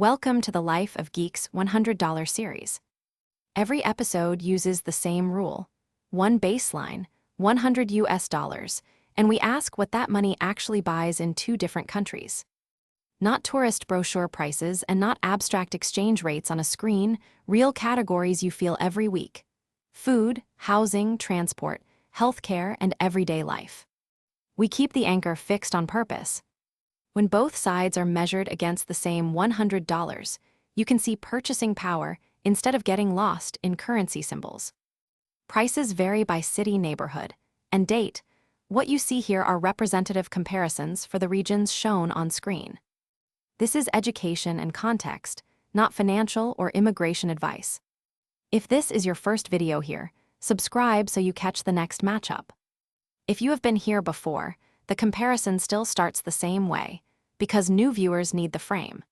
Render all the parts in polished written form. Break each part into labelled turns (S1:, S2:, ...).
S1: Welcome to the Life of Geeks $100 series. Every episode uses the same rule: one baseline, $100, and we ask what that money actually buys in two different countries. Not tourist brochure prices and not abstract exchange rates on a screen, real categories you feel every week: food, housing, transport, healthcare, and everyday life. We keep the anchor fixed on purpose. When both sides are measured against the same $100, you can see purchasing power instead of getting lost in currency symbols. Prices vary by city, neighborhood, and date. What you see here are representative comparisons for the regions shown on screen. This is education and context, not financial or immigration advice. If this is your first video here, subscribe so you catch the next matchup. If you have been here before, the comparison still starts the same way, because new viewers need the frame.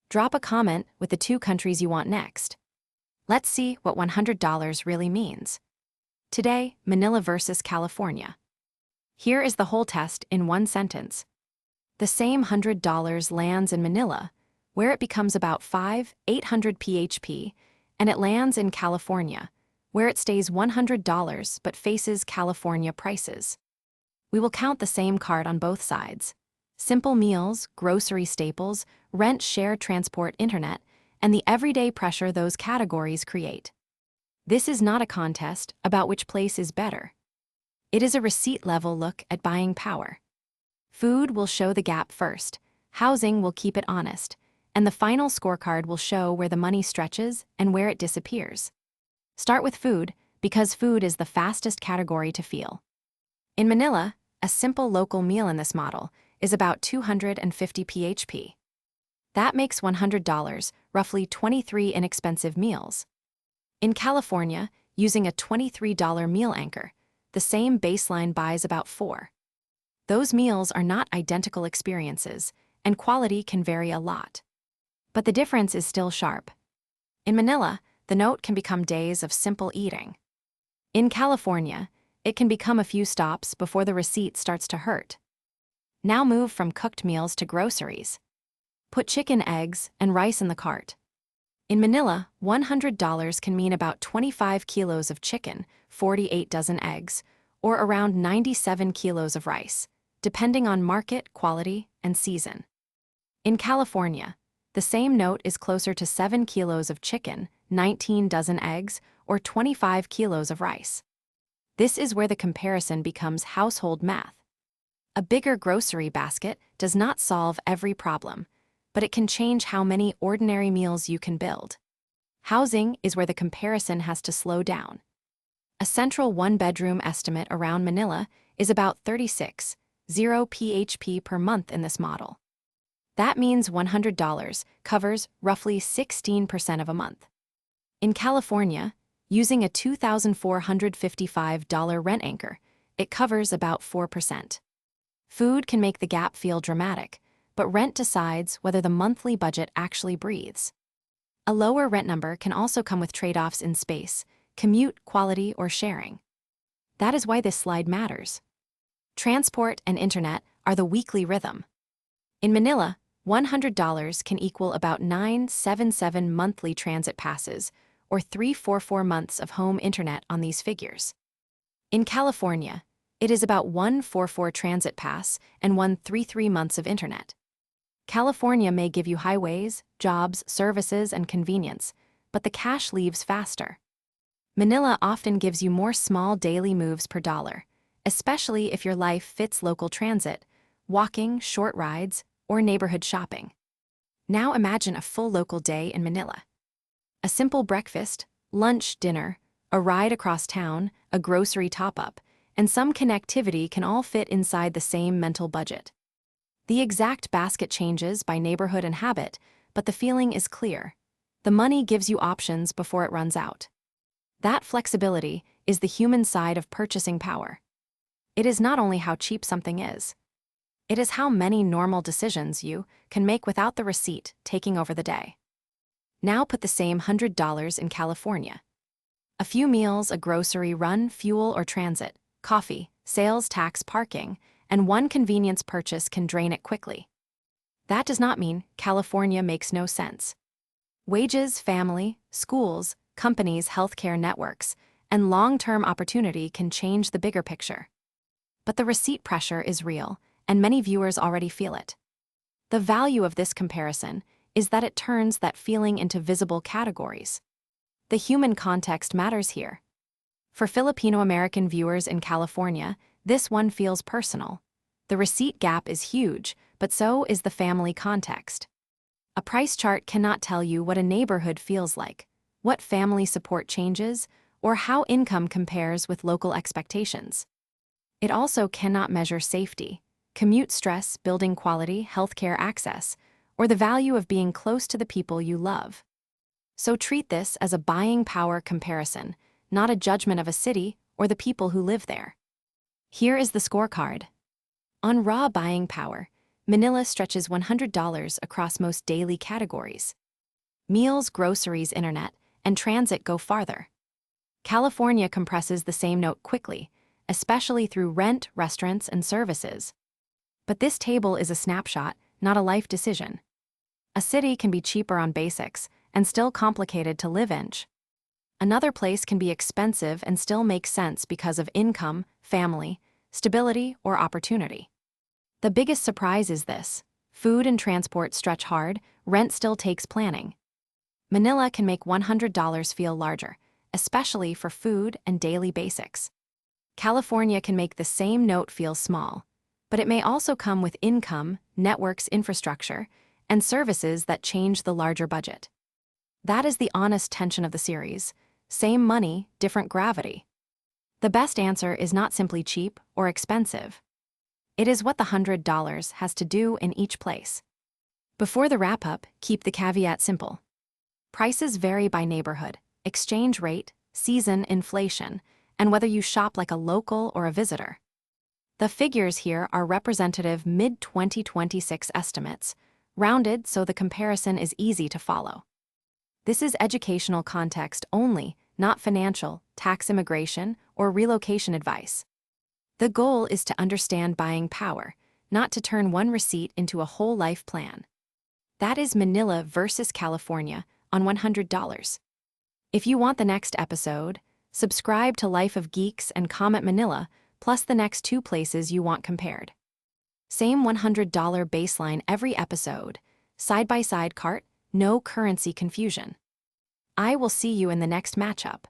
S1: Drop a comment with the two countries you want next. Let's see what $100 really means. Today, Manila versus California. Here is the whole test in one sentence. The same $100 lands in Manila, where it becomes about 800 PHP, and it lands in California, where it stays $100 but faces California prices. We will count the same card on both sides: simple meals, grocery staples, rent, share, transport, internet, and the everyday pressure those categories create. This is not a contest about which place is better. It is a receipt-level look at buying power. Food will show the gap first, housing will keep it honest, and the final scorecard will show where the money stretches and where it disappears. Start with food, because food is the fastest category to feel. In Manila, a simple local meal in this model is about 250 PHP. That makes $100, roughly 23 inexpensive meals. In California, using a $23 meal anchor, the same baseline buys about 4. Those meals are not identical experiences, and quality can vary a lot. But the difference is still sharp. In Manila, the note can become days of simple eating. In California, it can become a few stops before the receipt starts to hurt. Now move from cooked meals to groceries. Put chicken, eggs, and rice in the cart. In Manila, $100 can mean about 25 kilos of chicken, 48 dozen eggs, or around 97 kilos of rice, depending on market, quality, and season. In California, the same note is closer to 7 kilos of chicken, 19 dozen eggs, or 25 kilos of rice. This is where the comparison becomes household math. A bigger grocery basket does not solve every problem, but it can change how many ordinary meals you can build. Housing is where the comparison has to slow down. A central one-bedroom estimate around Manila is about 36.0 PHP per month in this model. That means $100 covers roughly 16% of a month. In California, using a $2,455 rent anchor, it covers about 4%. Food can make the gap feel dramatic, but rent decides whether the monthly budget actually breathes. A lower rent number can also come with trade-offs in space, commute, quality, or sharing. That is why this slide matters. Transport and internet are the weekly rhythm. In Manila, $100 can equal about 977 monthly transit passes, or 344 months of home internet on these figures. In California, it is about 144 transit pass and 133 months of internet. California may give you highways, jobs, services, and convenience, but the cash leaves faster. Manila often gives you more small daily moves per dollar, especially if your life fits local transit, walking, short rides, or neighborhood shopping. Now imagine a full local day in Manila. A simple breakfast, lunch, dinner, a ride across town, a grocery top-up, and some connectivity can all fit inside the same mental budget. The exact basket changes by neighborhood and habit, but the feeling is clear. The money gives you options before it runs out. That flexibility is the human side of purchasing power. It is not only how cheap something is. It is how many normal decisions you can make without the receipt taking over the day. Now put the same $100 in California. A few meals, a grocery run, fuel or transit, coffee, sales tax, parking, and one convenience purchase can drain it quickly. That does not mean California makes no sense. Wages, family, schools, companies, healthcare networks, and long-term opportunity can change the bigger picture. But the receipt pressure is real, and many viewers already feel it. The value of this comparison is that it turns that feeling into visible categories. The human context matters here. For Filipino-American viewers in California, this one feels personal. The receipt gap is huge, but so is the family context. A price chart cannot tell you what a neighborhood feels like, what family support changes, or how income compares with local expectations. It also cannot measure safety, commute stress, building quality, healthcare access, or the value of being close to the people you love. So treat this as a buying power comparison, not a judgment of a city or the people who live there. Here is the scorecard. On raw buying power, Manila stretches $100 across most daily categories. Meals, groceries, internet, and transit go farther. California compresses the same note quickly, especially through rent, restaurants, and services. But this table is a snapshot, not a life decision. A city can be cheaper on basics and still complicated to live in. Another place can be expensive and still make sense because of income, family, stability, or opportunity. The biggest surprise is this: food and transport stretch hard, rent still takes planning. Manila can make $100 feel larger, especially for food and daily basics. California can make the same note feel small, but it may also come with income, networks, infrastructure, and services that change the larger budget. That is the honest tension of the series. Same money, different gravity. The best answer is not simply cheap or expensive. It is what the $100 has to do in each place. Before the wrap-up, keep the caveat simple. Prices vary by neighborhood, exchange rate, season, inflation, and whether you shop like a local or a visitor. The figures here are representative mid-2026 estimates, rounded so the comparison is easy to follow. This is educational context only, not financial, tax, immigration, or relocation advice. The goal is to understand buying power, not to turn one receipt into a whole life plan. That is Manila versus California on $100. If you want the next episode, subscribe to Life of Geeks and comment Manila, plus the next 2 places you want compared. Same $100 baseline every episode, side-by-side cart, no currency confusion. I will see you in the next matchup.